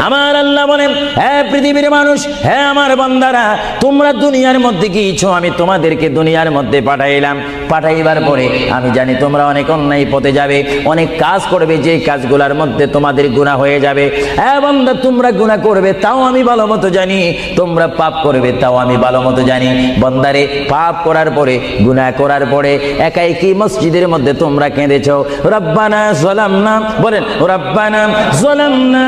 আমার আল্লাহ বলেন, হে পৃথিবীর মানুষ, হে আমার বান্দারা, তোমরা দুনিয়ার মধ্যে কি ইচ্ছো আমি তোমাদেরকে দুনিয়ার মধ্যে পাঠাইলাম। পাঠাইবার পরে আমি জানি তোমরা অনেক অন্যায় পথে যাবে, অনেক কাজ করবে, যে কাজগুলোর মধ্যে তোমাদের গুনাহ হয়ে যাবে। হ্যাঁ বান্দা, তোমরা গুনাহ করবে তাও আমি ভালো মতো জানি, তোমরা পাপ করবে তাও আমি ভালো মতো জানি। বান্দারে, পাপ করার পরে, গুনাহ করার পরে একাই কি মসজিদের মধ্যে তোমরা কেঁদেছো, রব্বানা যালামনা, বলেন রব্বানা যালামনা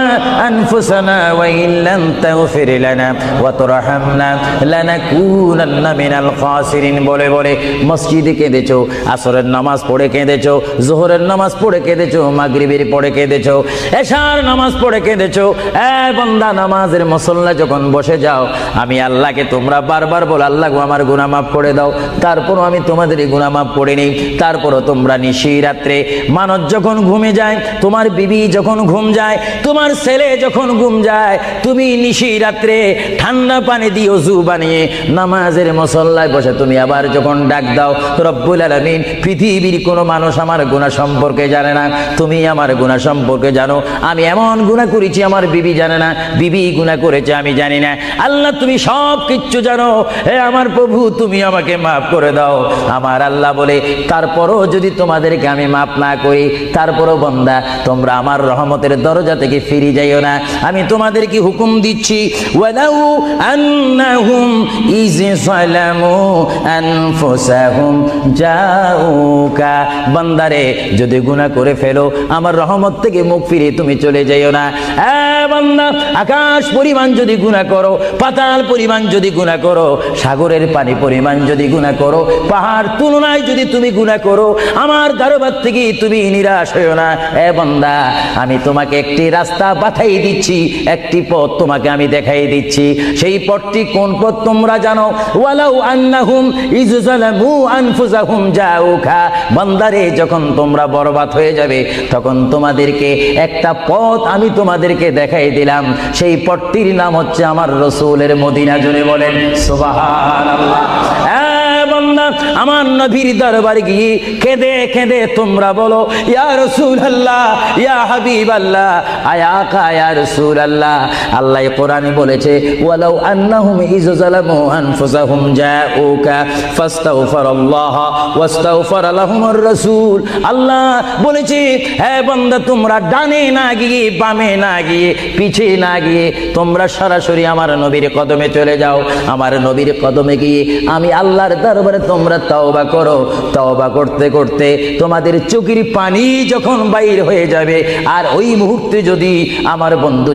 আনফুসানা ওয়া ইল্লাম তাগফির লানা ওয়া তুরহামনা লানাকুনান্না মিনাল খাসিরিন বলে বলে মসজিদে কেঁদেছো, আসরের নামাজ পড়ে কেঁদেছো, যোহরের নামাজ পড়ে কেঁদেছো, মাগরিবের পড়ে কেঁদেছো, এশার নামাজ পড়ে কেঁদেছো। এ বান্দা, নামাজের মুসল্লা যখন বসে যাও, আমি আল্লাহকে তোমরা বারবার বল, আল্লাহ গো আমার গুনাহ মাফ করে দাও। তারপরও আমি তোমাদের গুনাহ মাফ করে নেই। তারপরও তোমরা নিশি রাত্রে, মানুষ যখন ঘুমে যায়, তোমার বিবি যখন ঘুম যায়, তোমার ছেলে যখন ঘুম যায়, তুমি নিশি রাত্রে ঠান্ডা পানি দিয়ে ওযু বানিয়ে নামাজের মুসল্লায় বসে তুমি আবার যখন ডাক দাও, রব্বুল আলামিন, পৃথিবীর কোনো মানুষ আমার গুনাহ সম্পর্কে জানে না, তুমি আমার গুনাহ সম্পর্কে জানো। আমি এমন গুনাহ করেছি আমার বিবি জানে না, বিবি গুনাহ করেছে আমি জানি না। আল্লাহ তুমি সব কিচ্ছু জানো, হে আমার প্রভু তুমি আমাকে মাফ করে দাও। আমার আল্লাহ বলে, তারপরও যদি তোমাদেরকে আমি মাফ না করি, তারপরও বান্দা তোমরা আমার রহমতের দরজা থেকে ফিরে যাইও না। আমি তোমাদেরকে হুকুম দিচ্ছি, ওয়ালাউ আন্নাহুম ইয যালামু আনফুসাহুম জাউকা, বান্দারে যদি গুনাহ করে ফেলো, আমার রহমত থেকে মুখ ফিরে তুমি চলে যাইও না। বান্দা, আকাশ পরিমাণ যদি গুনাহ করো, পাতাল পরিমাণ যদি গুনাহ করো, সাগরের পানি পরিমাণ যদি গুনাহ করো, পাহাড় তুলনায় যদি তুমি গুনাহ করো, আমার দরবার থেকে তুমি নিরাশ হইও না। বান্দা, আমি তোমাকে একটি রাস্তা পাঠাই দিচ্ছি, একটি পথ তোমাকে আমি দেখাই দিচ্ছি। সেই পথটি কোন পথ তোমরা জানো? ওয়ালাউ আন্নাহুম ইয যালামু আনফুসাহুম জাউকা, বান্দারে যখন তোমরা বরবাদ হয়ে যাবে, তখন তোমাদেরকে একটা পথ আমি তোমাদেরকে দেখাই দিলাম। সেই পথটির নাম হচ্ছে আমার রাসূলের মদিনা। জোরে বলেন সুবহানাল্লাহ। বান্দা, আমার নবীর দরবারে গিয়ে কেঁদে কেঁদে তোমরা বলো, ইয়া রাসূলুল্লাহ, ইয়া হাবিবাল্লাহ, আয়াকা ইয়া রাসূলুল্লাহ। আল্লাহ কোরআনে বলেছে, ওয়ালাউ আন্নাহুম ইয যালামু আনফুসাহুম জাউকা ফাস্তাগফিরুল্লাহ ওয়াস্তাগফার লাহুমুর রাসূল। আল্লাহ বলেছে, হে বান্দা, তোমরা ডানে না গিয়ে, বামে না গিয়ে, পিছে না গিয়ে তোমরা সরাসরি আমার নবীর কদমে চলে যাও। আমার নবীর কদমে গিয়ে আমি আল্লাহর দরবারে তোমরা তওবা করো। তওবা করতে করতে তোমাদের চোখের পানি যখন বাইর হয়ে যাবে, আর ওই মুহূর্তে যদি আমার বন্ধু